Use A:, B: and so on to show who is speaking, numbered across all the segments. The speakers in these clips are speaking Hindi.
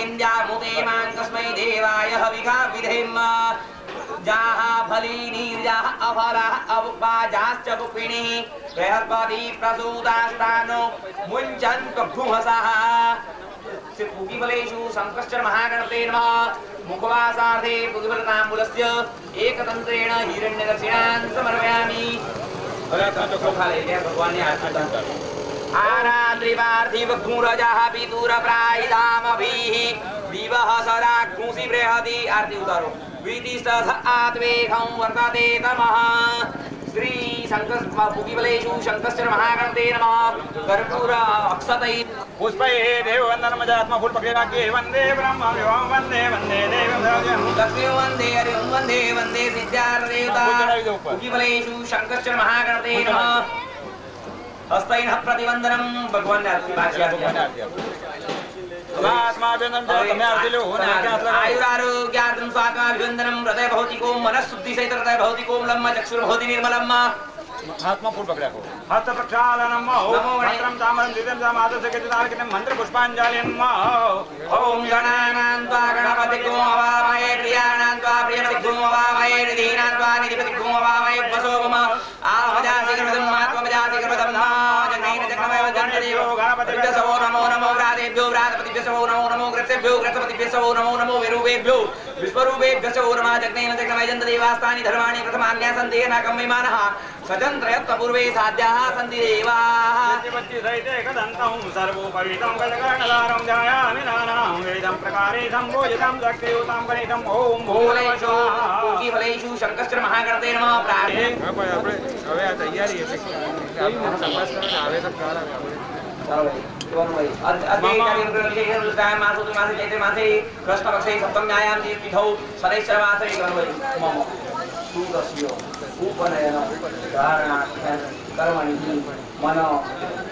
A: मुते मां तस्मै देवाय हविषा विधेम जाहा फली नीर्जाः अफलाः अवुक्पाजाश्च पुष्पिणीः बृहस्पति प्रसूतास्तानो मुञ्चन्त्व भुवसः पुगिबलेषु शङ्करश्च महागणपते नमः मुखवासार्थे पुगिबलताम्बूलस्य एकतन्त्रेण हिरण्यदक्षिणान् समर्पयामि भगवान् आरात्रिपार्थिव घूरजः पितुरप्रायिदामभिः दिवः सदा घूसि बृहति आरती उतारो विदिष्टथ आत्वेखं वर्तते तमः श्री शंकर पुगिबलेषु शंकरश्च महागणपते नमः कर्पूर अक्षतैः
B: पुष्पैः देववन्दनमजात्मा फूलपक्षिराज्ञे वन्दे ब्रह्म विवाह वन्दे वन्दे देवं
A: लक्ष्मी वन्दे हरिं वन्दे वन्दे सिद्धार्थदेवता पुगिबलेषु शंकरश्च महागणपते नमः हस्तैः प्रतिवन्दनं भगवान् आयुरारोग्यार्थं स्वात्माभिवन्दनं हृदय भौतिको मनःशुद्धिसहित हृदय भौतिको लम्म चक्षुर्भौति निर्मलम्
B: आत्मा फूल पकड़ा को हस्त प्रक्षालनम मंत्रं तामरं दिव्यं समादस्य केतनार्कितं मंत्र पुष्पाञ्जलिं
A: ओम गणानां त्वा गणपतिको अवामहे प्रियाणां त्वा प्रियपतिको अवामहे निधीनां त्वा निधिपतिको अवामहे वसोम आहजासि कृतं आत्मजासि कृतं जनेन जगमय जन्मदेव गणपतिभ्यो सवो नमो नमो व्रातेभ्यो व्रातपतिभ्यो सवो नमो नमो ग्रसेभ्यो ग्रसपतिभ्यो सवो नमो नमो विरूपेभ्यो विश्वरूपेभ्यो सवो नमः जगनेन जगमय जन्मदेवास्तानि धर्माणि प्रथमान्या सन्ति नाकं विमानः सजन्त्रयत्व पूर्वे साध्याः सन्ति देवाः
B: एकदन्तं सर्वोपरितं गजकर्णधारं ध्यायामि नानां वेदं प्रकारे सम्भोजितं शक्तियुतं परितं ॐ
A: भूलेषु पुगिबलेषु शंकरश्च महागणपते नमः प्रार्थये
B: હવે આ તૈયારી છે આપણે તપાસ કરીને આવે તો ખ્યાલ આવે આપણે
A: कृष्णपक्षे सप्तम्यायां तिथौ शनैश्चरमासे मम सूदस्य उपनयन धारणाख्यान कर्मणि मन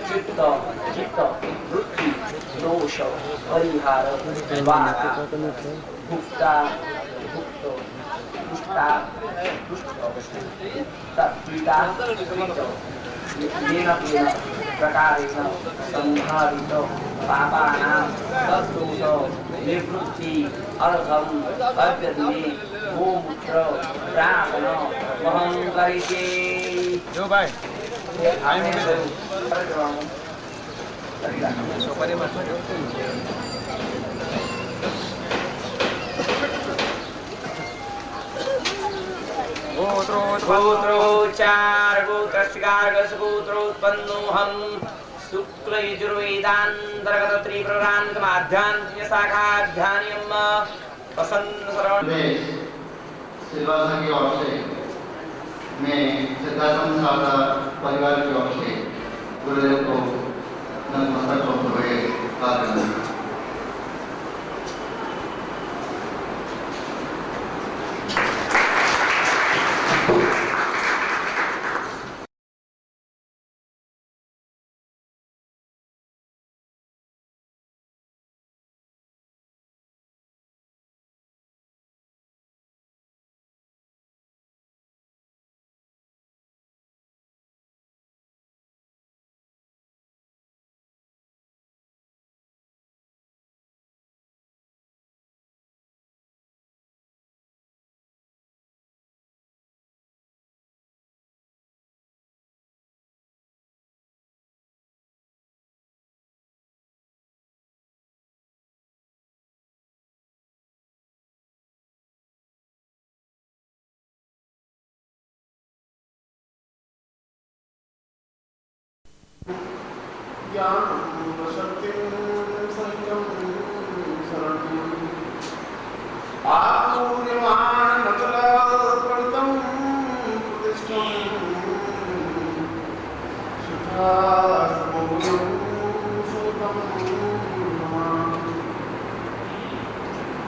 A: चित्त वृत्ति दोष परिहार द्वारा भुक्ता भुक्त दुष्टा दुष्ट पीड़ा येन केन प्रकारेण संहारित पापानां तद्दोष निवृत्ति अर्घं अद्यदिने गोमूत्र प्राशन वहं करिष्ये
B: जो भाई
A: गोत्रोच्चार गोत्रस्गार्गसगोत्रोत्पन्नोऽहं शुक्लयजुर्वेदान्तर्गत त्रिपुरान्तमाध्यात्म्यशाखाध्यान्यं प्रसन्न श्रवण
C: सेवा संघ की ओर से मैं सिद्धार्थम सागर परिवार की ओर से गुरुदेव को नतमस्तक होते हुए कार्य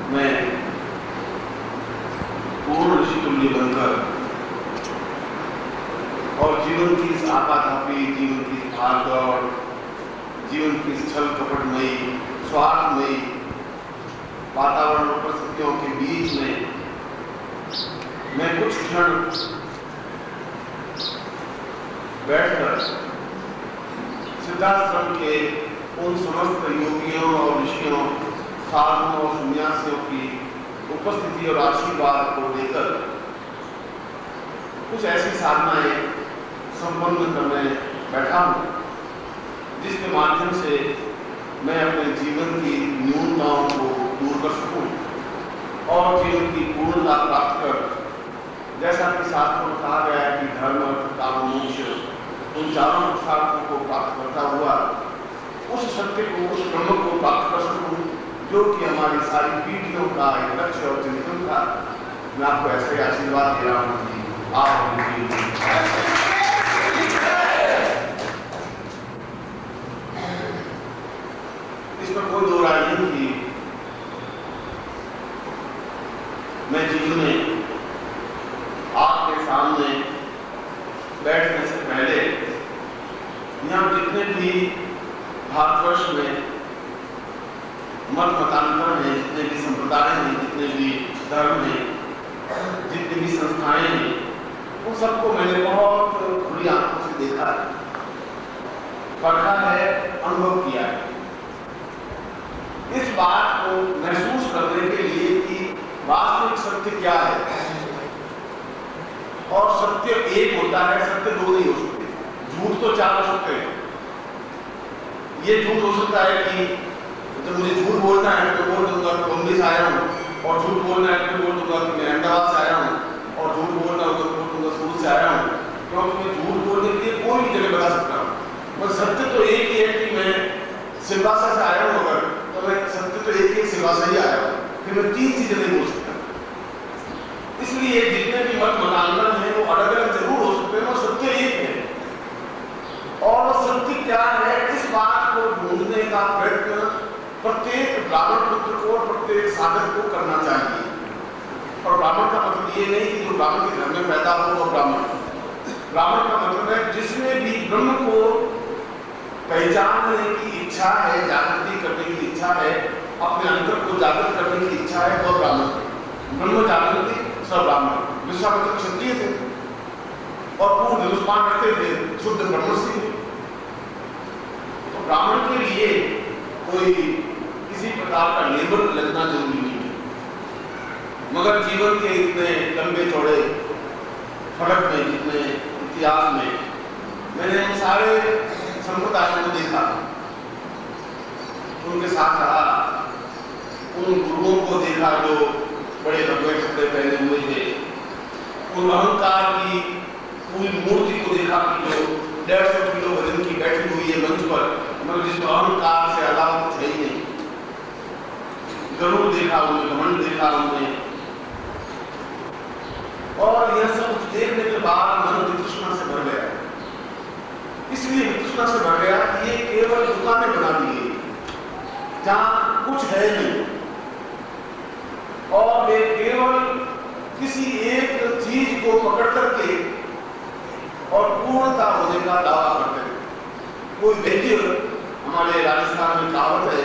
D: मैं पूर्ण ऋषि तुल्य बनकर और जीवन की इस आपाधापी, जीवन की भागदौड़, जीवन की छल कपटमयी, स्वार्थमयी वातावरण और परिस्थितियों के बीच में मैं कुछ क्षण बैठकर सिद्धाश्रम के उन समस्त योगियों और ऋषियों साधुओं और सन्यासियों की उपस्थिति और आशीर्वाद को लेकर कुछ ऐसी साधनाएं संपन्न करने बैठा हूं जिसके माध्यम से मैं अपने जीवन की न्यूनताओं को दूर कर सकूं और जीवन की पूर्णता प्राप्त कर, जैसा कि शास्त्रों में कहा गया है कि धर्म काम मोक्ष उन चारों पुरुषार्थों को प्राप्त करता हुआ उस सत्य को, उस ब्रह्म को प्राप्त कर सकूं जो कि हमारी सारी पीढ़ियों का एक लक्ष्य और चिंतन था। मैं आपको ऐसे आशीर्वाद दे रहा हूं कि आप इस पर कोई दो राय नहीं कि मैं जीवन में आपके सामने बैठने से पहले यहाँ जितने भी भारतवर्ष में मत मतांतर हैं, जितने भी संप्रदाय हैं, जितने भी धर्म हैं, जितनी भी संस्थाएं हैं, उन सबको मैंने बहुत खुली आंखों से देखा है, पढ़ा है, अनुभव किया है। इस बात को महसूस करने के लिए कि वास्तविक सत्य क्या है और सत्य एक होता है, सत्य दो नहीं हो सकते। झूठ तो चार हो सकते हैं। ये झूठ हो सकता है कि जब मुझे झूठ बोलना है तो बोल दूंगा कि बम्बई से आया हूँ, और झूठ बोलना है तो बोल दूंगा कि मैं अहमदाबाद से आया हूँ, और झूठ बोलना होगा तो बोल दूंगा सूरत से आया हूँ, क्योंकि मैं झूठ बोलने के लिए कोई भी जगह बता सकता हूँ। मगर सत्य तो एक ही है कि मैं सिलवासा से आया हूँ, अगर तो मैं सत्य तो एक ही सिलवासा ही आया हूँ, फिर मैं तीन चीजें नहीं बोल सकता। इसलिए जितने भी मत मतांतर हैं वो अलग अलग जरूर हो सकते हैं, सत्य एक है। और सत्य क्या है, इस बात को ढूंढने का प्रयत्न प्रत्येक ब्राह्मण पुत्र को, प्रत्येक साधक को करना चाहिए। और ब्राह्मण का मतलब ये नहीं कि जो ब्राह्मण के घर में पैदा हो वो ब्राह्मण। ब्राह्मण का मतलब है जिसमें भी ब्रह्म को पहचानने की इच्छा है, जागृति करने की इच्छा है, अपने अंतर को जागृत करने की इच्छा है, वो ब्राह्मण। ब्रह्म जागृति सब ब्राह्मण। विश्वामित्र क्षत्रिय थे और पूर्ण धनुष्मान रखते थे, शुद्ध ब्रह्मर्षि थे। तो ब्राह्मण के लिए कोई किसी प्रकार का लेबल लगना जरूरी नहीं है। मगर जीवन के इतने लंबे चौड़े फलक में, जितने इतिहास में मैंने उन सारे संप्रदायों को देखा, उनके साथ रहा, उन गुरुओं को देखा जो बड़े लंबे कपड़े पहने हुए थे, उन अहंकार की पूरी मूर्ति को देखा कि जो 150 किलो वजन की बैठी हुई है मंच पर, मगर जिसको अहंकार से अलावा कुछ है ही नहीं। गरुड़ देखा उन्हें, घमंड देखा उन्हें, और यह सब कुछ देखने के बाद मन वितृष्णा से भर गया। इसलिए वितृष्णा से भर गया कि ये केवल दुकानें बना दी गई जहां कुछ है नहीं, और वे केवल किसी एक चीज को पकड़ करके और पूर्णता होने का दावा करते हैं। कोई वैद्य, हमारे राजस्थान में कहावत है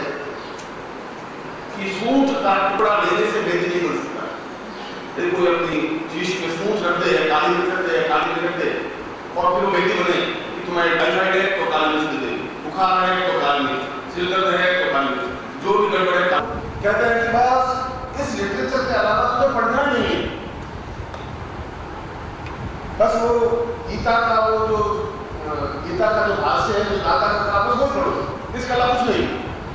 D: कि सूंठ का टुकड़ा लेने से वैद्य नहीं बन सकता। यदि कोई अपनी चीज में सूंठ रख दे, काली मिर्च रख दे, काली मिर्च रख दे, और फिर वो वैद्य बने कि तुम्हारे टाइफाइड है तो काली मिर्च दे, बुखार है तो काली मिर्च, सिर दर्द है तो काली मिर्च, जो भी गड़बड़ है कहते हैं कि बस इस लिटरेचर के अलावा तुझे पढ़ना नहीं है। बस वो गीता का जो भाष्य है, जो गाथा का बस वो पढ़ो, इसके अलावा कुछ नहीं।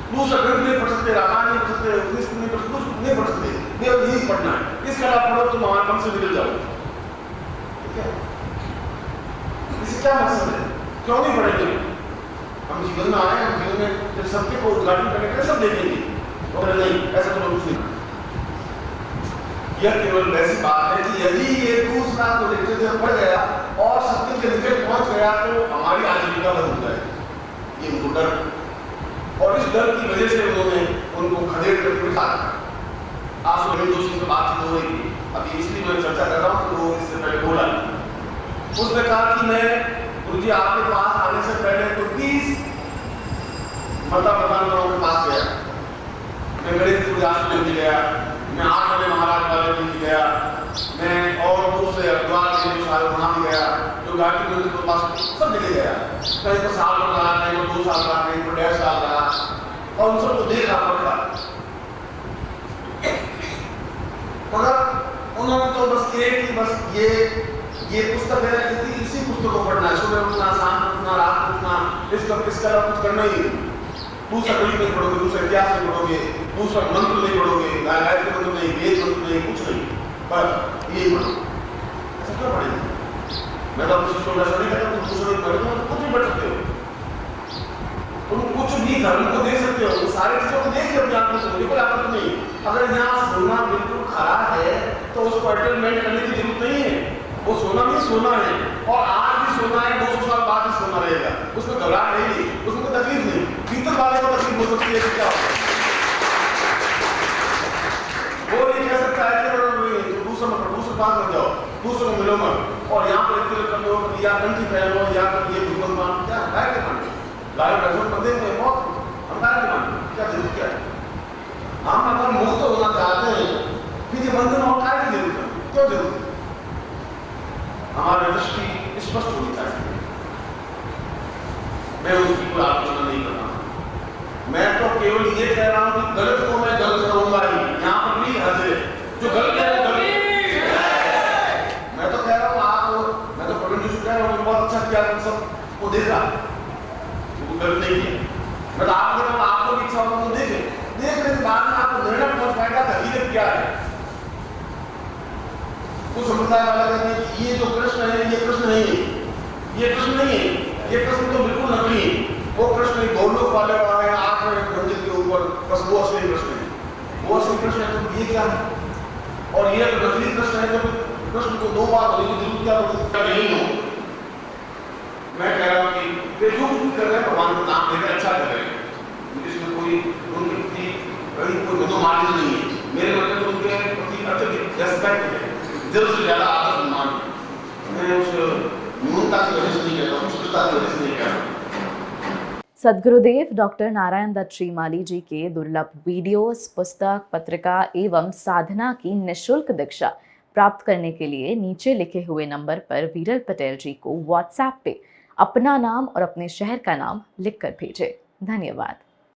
D: दूसरा ग्रंथ नहीं पढ़ सकते, रामायण नहीं पढ़ सकते, उपनिषद नहीं पढ़ सकते, कुछ नहीं पढ़ सकते, केवल यही पढ़ना है। इसके अलावा पढ़ो तो महान से निकल जाओ। ठीक है, इससे क्या मकसद है? क्यों नहीं पढ़ेंगे? हम जीवन में आए, हम जीवन में जब सत्य को उद्घाटन करने के लिए सब देखेंगे, और नहीं ऐसा तो कुछ नहीं। यह केवल वैसी बात है कि यदि ये दूसरा को लिटरेचर पढ़ गया और सत्य के निकट पहुंच गया तो हमारी आजीविका बंद हो जाएगी। ये उनको डर, और इस डर की वजह से उन्होंने उनको खदेड़ कर बिठा। आज मेरे दोस्तों से बातचीत हो रही थी, अभी इसलिए मैं चर्चा कर रहा हूँ, तो इससे पहले बोला, उसने कहा कि मैं गुरुजी आपके पास आने से पहले तो 20 मतांतरों के पास गया। मैं गणेश गुरुदास में भी गया, मैं 8 वाले महाराज वाले में भी गया, मैं और दूसरे हरिद्वार के जो सारे वहाँ भी गया, जो घाटी मंदिर के पास सब जगह गया। कहीं तो साल रहा, कहीं तो 2 साल रहा, कहीं तो 1.5 साल रहा, और उन सबको देखा पड़ता। ये पुस्तक है, इसी पुस्तक को पढ़ना है। सुबह उठना, शाम को उठना, रात को उठना, इसका कुछ करना ही नहीं। दूसरा कड़ी नहीं पढ़ोगे, दूसरा इतिहास नहीं पढ़ोगे, दूसरा मंत्र नहीं पढ़ोगे, गायत्री मंत्र नहीं, वेद मंत्र नहीं, कुछ नहीं, बस यही पढ़ो। ऐसा क्यों पढ़ेंगे? मैं तो अपने शिष्यों को ऐसा नहीं कहता तुम दूसरा नहीं पढ़ो, तुम कुछ भी पढ़ सकते हो, तुम कुछ भी धर्म को दे सकते हो, तो सारी चीजों को देखिए अपने आप में, बिल्कुल आपत्ति नहीं। अगर यहाँ सोना बिल्कुल खरा है तो उसको अटेनमेंट करने की जरूरत नहीं है। वो सोना भी सोना है, और आज भी सोना है, 200 साल बाद भी सोना रहेगा, उसमें घबराहट नहीं, उसमें कोई तकलीफ नहीं। भीतर वाले को तकलीफ हो सकती है कि क्या होगा, वो ये कह सकता है कि दूसरे पास मत जाओ, दूसरों को मिलो मत, और यहाँ पर इतने कर लो या कंठी पहन लो या ये भगवान मान, क्या गाय के मान लाइव रेजोन कर देंगे, बहुत हम गाय के मान, क्या जरूरत क्या है? हम अगर मुक्त होना चाहते हैं फिर ये बंधन और काय की जरूरत है, क्यों जरूरत है? हमारी दृष्टि स्पष्ट होनी चाहिए। मैं उसकी कोई आलोचना नहीं कर रहा, मैं तो केवल ये कह रहा हूं कि गलत को मैं गलत कहूंगा ही, यहाँ पर भी हद है, जो गलत है वो गलत। मैं तो कह रहा हूँ आप, मैं तो प्रवीण जी से कह रहा हूँ बहुत अच्छा किया, तुम सब को देखा, वो गलत नहीं किया। मैं तो आप कह रहा हूँ आपको भी इच्छा होगा तो देखने के बाद में आपको निर्णय पहुंच पाएगा हकीकत क्या है। कुछ संप्रदाय वाला कहते हैं कि ये जो कृष्ण है ये कृष्ण नहीं है, ये कृष्ण नहीं है, ये कृष्ण तो बिल्कुल नकली है, वो कृष्ण गोलोक वाले वाला है, आंख में मंदिर के ऊपर, बस वो असली कृष्ण है, वो असली कृष्ण है। तो ये क्या है? और ये अगर नकली कृष्ण है तो कृष्ण को 2 बार होने की जरूरत क्या नहीं हो। मैं कह रहा हूँ कि वे जो कुछ कर रहे हैं भगवान का नाम लेकर अच्छा कर रहे हैं, इसमें कोई उनके प्रति कोई मनोमालिन्य नहीं है। मेरे मतलब तो उनके प्रति अत्यधिक रेस्पेक्ट है, जरूर से ज्यादा आदर सम्मान। मैं उस न्यूनता की वजह से नहीं कहता हूँ, शुद्धता की वजह से नहीं कह रहा।
E: सद्गुरुदेव डॉक्टर नारायण दत्त श्रीमाली जी के दुर्लभ वीडियोस, पुस्तक, पत्रिका एवं साधना की निःशुल्क दीक्षा प्राप्त करने के लिए नीचे लिखे हुए नंबर पर वीरल पटेल जी को व्हाट्सएप पे अपना नाम और अपने शहर का नाम लिखकर भेजें। धन्यवाद।